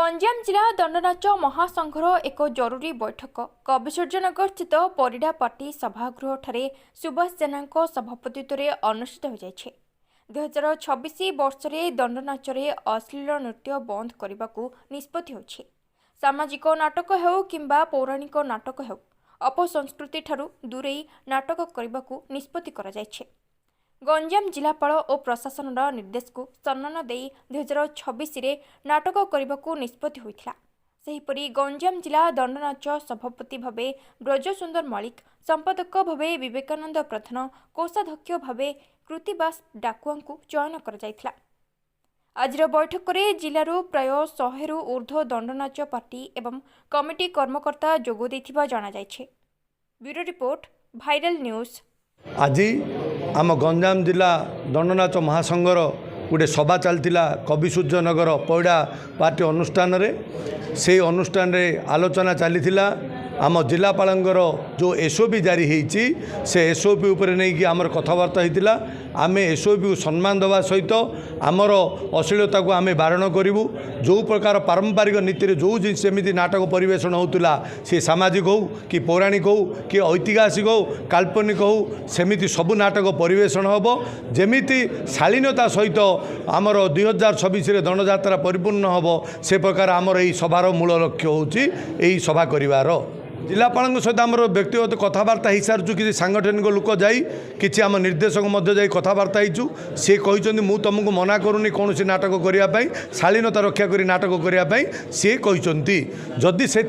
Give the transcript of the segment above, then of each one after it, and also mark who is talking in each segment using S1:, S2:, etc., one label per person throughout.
S1: गंजाम जिला दंडनाच महासंघर एक जरूरी बैठक कविसूर्यनगर स्थित परिडा पार्टी सभागृह ठारे सुभाष जेना सभापतित्व में अनुष्ठित हो जाए 2026 वर्ष में दंडनाच अश्लील नृत्य बंद करने को निष्पत्ति होछि। सामाजिक नाटक हो किंबा पौराणिक नाटक हो अपसंस्कृति ठारू दूरे नाटक करने को निष्पत्ति करा जायछि। गंजाम जिलापाल और प्रशासन निर्देश को सम्मान दे 2026 रे नाटक करने को निष्पत्ति होइथिला। सेहीपरि गंजाम जिला दंडनाच सभापति भावे ब्रजसुंदर मलिक, संपादक भावे विवेकानंद प्रधान, कोषाध्यक्ष भावे कृतिबास डाकुआ को चयन कर जायथिला। आज बैठक में जिलूर प्राय 100 रु ऊर्ध्व दंडनाच पार्टी एवं कमिटी कर्मकर्ता जोग देथिबा जणा जायछि। Bureau report, viral news.
S2: आज आम गंजाम जिला दंडनाच महासंघर गोटे सभा चलता कविसूर्यनगर पैड़ा पार्टी अनुष्ठान से अनुष्ठान आलोचना चलीथिला। आम जिलापालंगर जो एसओपी जारी होती से एसओपी उपर नहीं कि आमर कथबार्ता होता। आम एसओपी को सम्मान देवा सहित आमर अश्लीलता को आम बारण करूँ। जो प्रकार पारंपरिक नीति जो सेमती नाटक परिवेषण होता सी सामाजिक हो कि पौराणिक हो कि ऐतिहासिक हो काल्पनिक हो सेमिति सबू नाटक परिवेषण हम जमीती शालीनता सहित आमर 2026 दंडयात्रा परिपूर्ण हम से प्रकार आमर यही सभार मूल लक्ष्य होची यही सभा करिवार। जिलापाल सहित आम व्यक्तिगत कथबार्ता हो सारी किसी सांगठनिक लोक जाई कि आम निर्देशक जा कथबार्ता हो सी कहते मुझे तुमको मना करूनी कौन नाटक करने शालीनता रक्षा कर नाटक करने सी कहते जदि से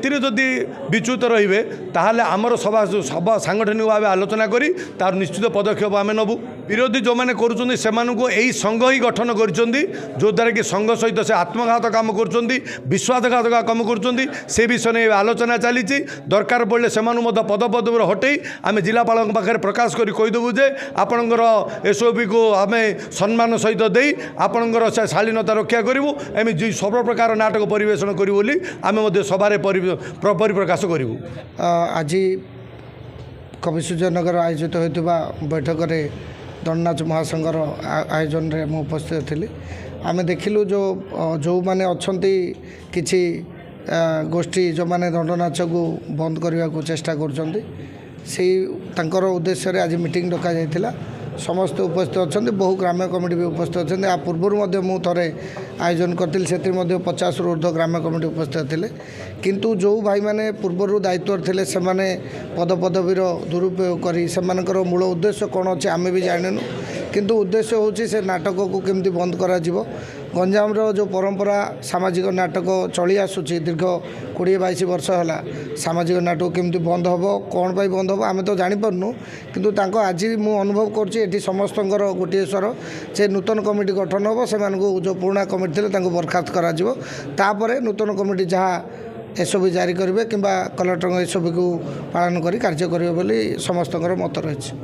S2: विच्युत रे ताहले आमर सभा सभा सांगठनिक भाव आलोचना करी तार निश्चित पदक्षेप आम नबू। विरोधी जो मैंने करुँच से संघ ही गठन कर जो द्वारा कि संघ सहित से आत्मघात काम कर विश्वासघात काम कर विषय में आलोचना चली दरकार पड़े से पदपदवी हटई आम जिलापाल पाखे प्रकाश कर कहीदेवु जे आपणकर एसओपी को आम सम्मान सहित दे आपणकर शालीनता रक्षा करूँ एम सब प्रकार नाटक परिवेषण करूँ बोली आम सभारे परिप्रकाश करूँ।
S3: आज कविसूर्यनगर आयोजित होता बैठक में दंडनाच महासंघर आयोजन में मुझे उपस्थित थी। आम देखिलु जो मैंने अच्छा किसी गोष्ठी जो मैंने दंडनाच को बंद करने को चेष्टा कर उद्देश्य आज मीटिंग डका जाइथिला। समस्त उपस्थित अच्छा बहु ग्राम्य कमिटी भी उपस्थित अच्छा। आ पूर्व मुझे थे आयोजन करी से 50 रु ऊर्ध्व ग्राम्य कमिटी उपस्थित थे किंतु जो भाई मैंने पूर्वर दायित्व थे से पदपदवीर दुरुपयोग कर मूल उद्देश्य कौन अच्छे आम भी जानू किंतु उद्देश्य होची से नाटक को केमती बंद करा जीवो। गंजाम जो परंपरा सामाजिक नाटक चली आसूची दीर्घ 20-22 वर्ष है सामाजिक नाटक केमती बंद हम कौन पाई बंद हम आम तो जापरनु किंतु आज मु अनुभव कर समस्त गोटे स्वर से नूतन कमिटी गठन हम से जो पुराना कमिटी थे बरखास्त कर नूतन कमिटी जहाँ एसओपी जारी करेंगे कि कलेक्टर एसओपी को पालन कर कार्य करेंगे समस्त मत रही।